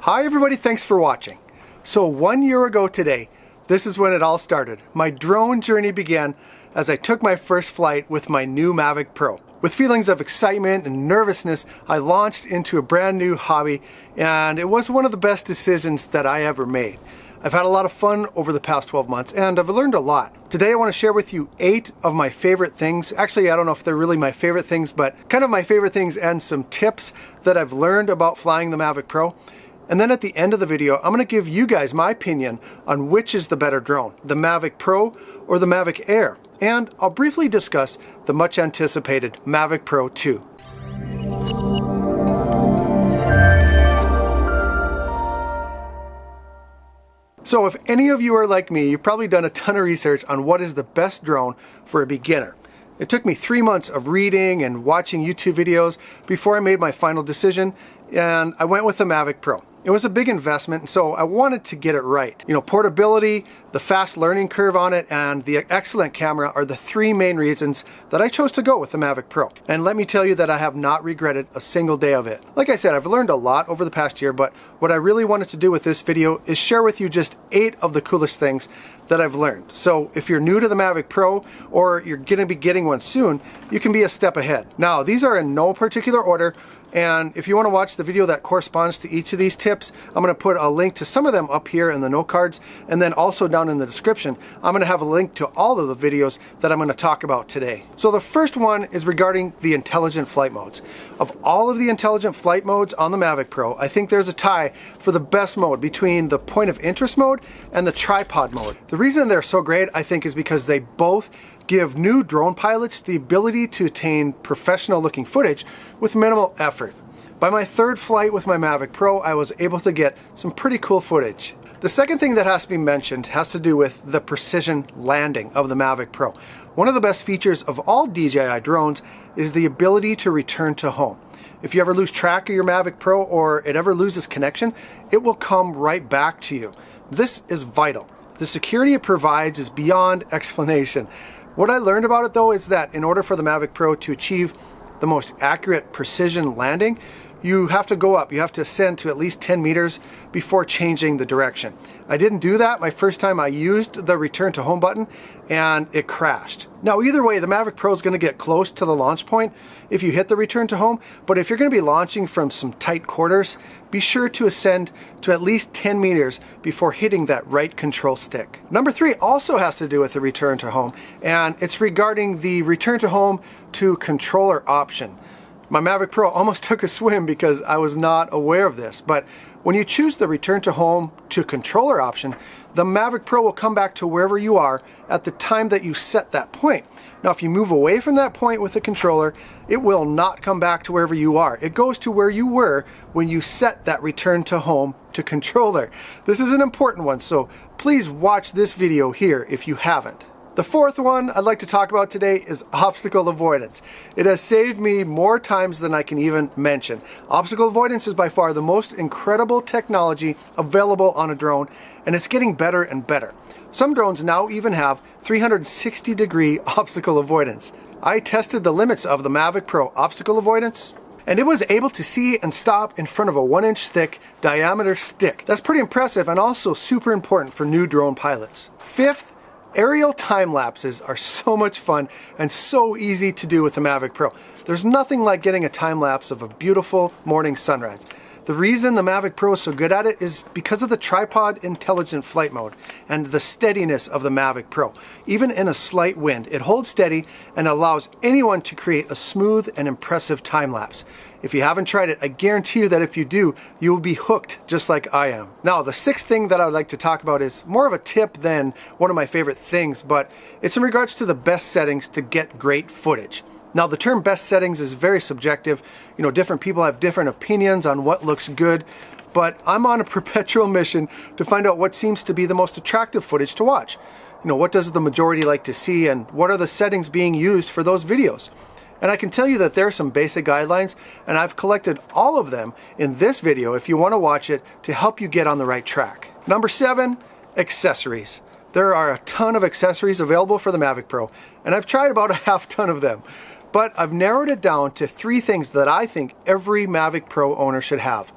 Hi everybody, thanks for watching. So 1 year ago today, this is when it all started. My drone journey began as I took my first flight with my new Mavic Pro. With feelings of excitement and nervousness, I launched into a brand new hobby, and it was one of the best decisions that I ever made. I've had a lot of fun over the past 12 months and I've learned a lot. Today I want to share with you 8 of my favorite things. Actually, I don't know if they're really my favorite things, but kind of my favorite things and some tips that I've learned about flying the Mavic Pro. And then at the end of the video, I'm going to give you guys my opinion on which is the better drone, the Mavic Pro or the Mavic Air. And I'll briefly discuss the much anticipated Mavic Pro 2. So if any of you are like me, you've probably done a ton of research on what is the best drone for a beginner. It took me 3 months of reading and watching YouTube videos before I made my final decision, and I went with the Mavic Pro. It was a big investment, so I wanted to get it right. You know, portability, the fast learning curve on it, and the excellent camera are the 3 main reasons that I chose to go with the Mavic Pro. And let me tell you that I have not regretted a single day of it. Like I said, I've learned a lot over the past year, but what I really wanted to do with this video is share with you just 8 of the coolest things that I've learned. So if you're new to the Mavic Pro or you're gonna be getting one soon, you can be a step ahead. Now, these are in no particular order, and if you want to watch the video that corresponds to each of these tips, I'm going to put a link to some of them up here in the note cards, and then also down in the description, I'm going to have a link to all of the videos that I'm going to talk about today. So the first one is regarding the intelligent flight modes. Of all of the intelligent flight modes on the Mavic Pro, I think there's a tie for the best mode between the point of interest mode and the tripod mode. The reason they're so great, I think, is because they both give new drone pilots the ability to attain professional looking footage with minimal effort. By my 3rd flight with my Mavic Pro, I was able to get some pretty cool footage. The second thing that has to be mentioned has to do with the precision landing of the Mavic Pro. One of the best features of all DJI drones is the ability to return to home. If you ever lose track of your Mavic Pro or it ever loses connection, it will come right back to you. This is vital. The security it provides is beyond explanation. What I learned about it though is that in order for the Mavic Pro to achieve the most accurate precision landing, you have to go up, you have to ascend to at least 10 meters before changing the direction. I didn't do that my first time I used the return to home button, and it crashed. Now either way, the Mavic Pro is going to get close to the launch point if you hit the return to home, but if you're going to be launching from some tight quarters, be sure to ascend to at least 10 meters before hitting that right control stick. Number 3 also has to do with the return to home, and it's regarding the return to home to controller option. My Mavic Pro almost took a swim because I was not aware of this, but when you choose the return to home to controller option, the Mavic Pro will come back to wherever you are at the time that you set that point. Now, if you move away from that point with the controller, it will not come back to wherever you are. It goes to where you were when you set that return to home to controller. This is an important one, so please watch this video here if you haven't. The 4th one I'd like to talk about today is obstacle avoidance. It has saved me more times than I can even mention. Obstacle avoidance is by far the most incredible technology available on a drone, and it's getting better and better. Some drones now even have 360-degree obstacle avoidance. I tested the limits of the Mavic Pro obstacle avoidance, and it was able to see and stop in front of a 1-inch thick diameter stick. That's pretty impressive and also super important for new drone pilots. 5th, aerial time lapses are so much fun and so easy to do with the Mavic Pro. There's nothing like getting a time lapse of a beautiful morning sunrise. The reason the Mavic Pro is so good at it is because of the tripod intelligent flight mode and the steadiness of the Mavic Pro. Even in a slight wind, it holds steady and allows anyone to create a smooth and impressive time lapse. If you haven't tried it, I guarantee you that if you do, you will be hooked just like I am. Now, the 6th thing that I would like to talk about is more of a tip than one of my favorite things, but it's in regards to the best settings to get great footage. Now, the term best settings is very subjective. You know, different people have different opinions on what looks good, but I'm on a perpetual mission to find out what seems to be the most attractive footage to watch. You know, what does the majority like to see, and what are the settings being used for those videos? And I can tell you that there are some basic guidelines, and I've collected all of them in this video if you want to watch it to help you get on the right track. Number 7, accessories. There are a ton of accessories available for the Mavic Pro, and I've tried about a half ton of them. But I've narrowed it down to 3 things that I think every Mavic Pro owner should have.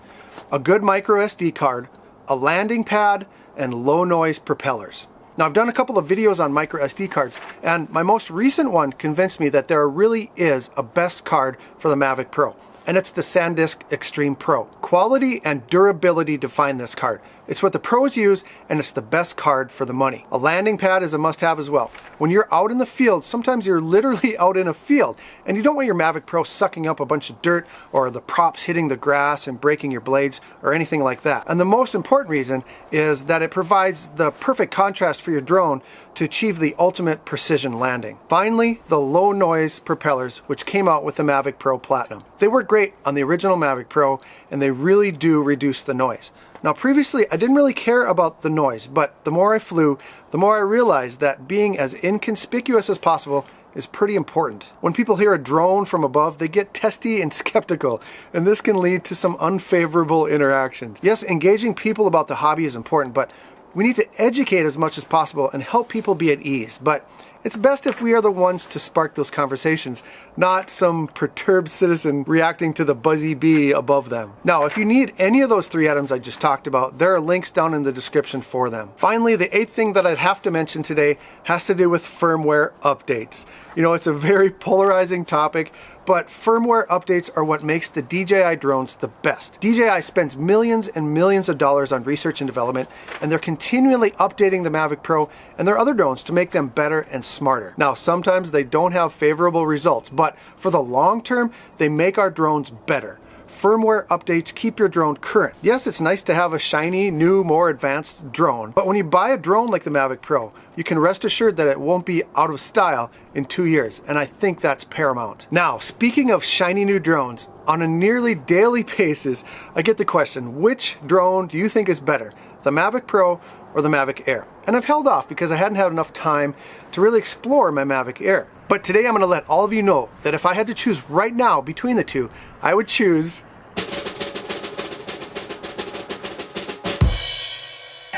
a good micro SD card, a landing pad, and low noise propellers. Now, I've done a couple of videos on micro SD cards, and my most recent one convinced me that there really is a best card for the Mavic Pro, and it's the SanDisk Extreme Pro. Quality and durability define this card. It's what the pros use, and it's the best card for the money. A landing pad is a must-have as well. When you're out in the field, sometimes you're literally out in a field, and you don't want your Mavic Pro sucking up a bunch of dirt or the props hitting the grass and breaking your blades or anything like that. And the most important reason is that it provides the perfect contrast for your drone to achieve the ultimate precision landing. Finally, the low noise propellers, which came out with the Mavic Pro Platinum. They work great on the original Mavic Pro, and they really do reduce the noise. Now, previously, I didn't really care about the noise, but the more I flew, the more I realized that being as inconspicuous as possible is pretty important. When people hear a drone from above, they get testy and skeptical, and this can lead to some unfavorable interactions. Yes, engaging people about the hobby is important, but we need to educate as much as possible and help people be at ease. But it's best if we are the ones to spark those conversations, not some perturbed citizen reacting to the buzzy bee above them. Now, if you need any of those 3 items I just talked about, there are links down in the description for them. Finally, the 8th thing that I'd have to mention today has to do with firmware updates. You know, it's a very polarizing topic, but firmware updates are what makes the DJI drones the best. DJI spends millions and millions of dollars on research and development, and they're continually updating the Mavic Pro and their other drones to make them better and smarter. Now, sometimes they don't have favorable results, but for the long term, they make our drones better. Firmware updates keep your drone current. Yes, it's nice to have a shiny, new, more advanced drone, but when you buy a drone like the Mavic Pro, you can rest assured that it won't be out of style in 2 years, and I think that's paramount. Now, speaking of shiny new drones, on a nearly daily basis, I get the question, which drone do you think is better, the Mavic Pro or the Mavic Air? And I've held off because I hadn't had enough time to really explore my Mavic Air. But today I'm going to let all of you know that if I had to choose right now between the two, I would choose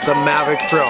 the Mavic Pro.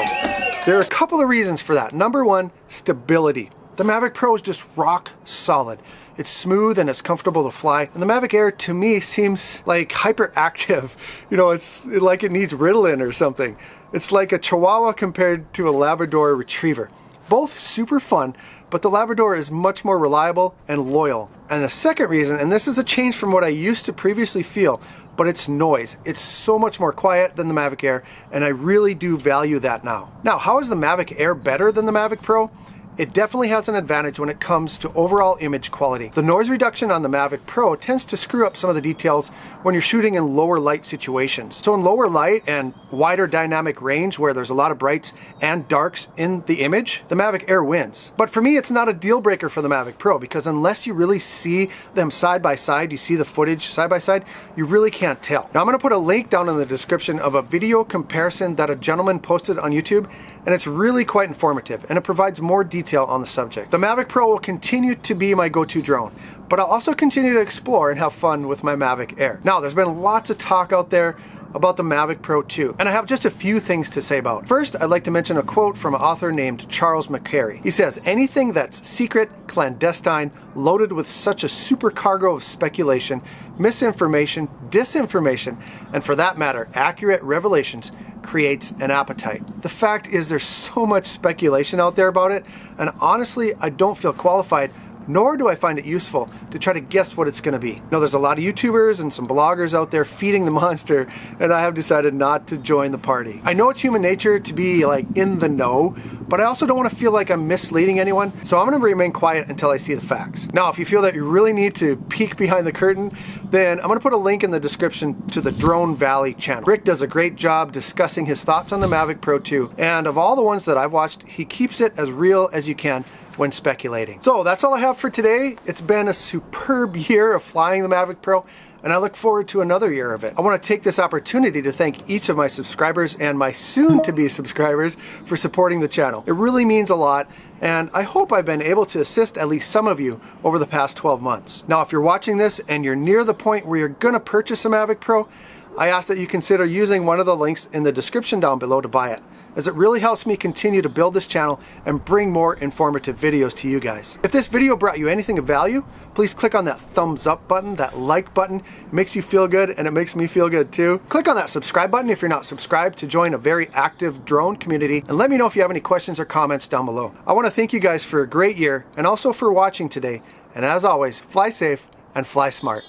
There are a couple of reasons for that. Number one, stability. The Mavic Pro is just rock solid. It's smooth and it's comfortable to fly. And the Mavic Air, to me, seems like hyperactive. You know, it's like it needs Ritalin or something. It's like a Chihuahua compared to a Labrador Retriever. Both super fun, but the Labrador is much more reliable and loyal. And the second reason, and this is a change from what I used to previously feel, but it's noise. It's so much more quiet than the Mavic Air, and I really do value that now. Now, how is the Mavic Air better than the Mavic Pro? It definitely has an advantage when it comes to overall image quality. The noise reduction on the Mavic Pro tends to screw up some of the details when you're shooting in lower light situations. So in lower light and wider dynamic range where there's a lot of brights and darks in the image, the Mavic Air wins. But for me, it's not a deal breaker for the Mavic Pro because unless you really see them side by side, you see the footage side by side, you really can't tell. Now I'm gonna put a link down in the description of a video comparison that a gentleman posted on YouTube, and it's really quite informative and it provides more detail on the subject. The Mavic Pro will continue to be my go-to drone, but I'll also continue to explore and have fun with my Mavic Air. Now, there's been lots of talk out there about the Mavic Pro 2, and I have just a few things to say about it. First, I'd like to mention a quote from an author named Charles McCary. He says, "Anything that's secret, clandestine, loaded with such a supercargo of speculation, misinformation, disinformation, and for that matter, accurate revelations, creates an appetite." The fact is there's so much speculation out there about it, and honestly, I don't feel qualified, nor do I find it useful to try to guess what it's going to be. Now, there's a lot of YouTubers and some bloggers out there feeding the monster, and I have decided not to join the party. I know it's human nature to be like in the know, but I also don't want to feel like I'm misleading anyone, so I'm going to remain quiet until I see the facts. Now, if you feel that you really need to peek behind the curtain, then I'm going to put a link in the description to the Drone Valley channel. Rick does a great job discussing his thoughts on the Mavic Pro 2, and of all the ones that I've watched, he keeps it as real as you can when speculating. So that's all I have for today. It's been a superb year of flying the Mavic Pro, and I look forward to another year of it. I want to take this opportunity to thank each of my subscribers and my soon-to-be subscribers for supporting the channel. It really means a lot, and I hope I've been able to assist at least some of you over the past 12 months. Now, if you're watching this and you're near the point where you're gonna purchase a Mavic Pro, I ask that you consider using one of the links in the description down below to buy it. as it really helps me continue to build this channel and bring more informative videos to you guys. If this video brought you anything of value, please click on that thumbs up button, that like button. It makes you feel good and it makes me feel good too. Click on that subscribe button if you're not subscribed to join a very active drone community, and let me know if you have any questions or comments down below. I want to thank you guys for a great year and also for watching today. And as always, fly safe and fly smart.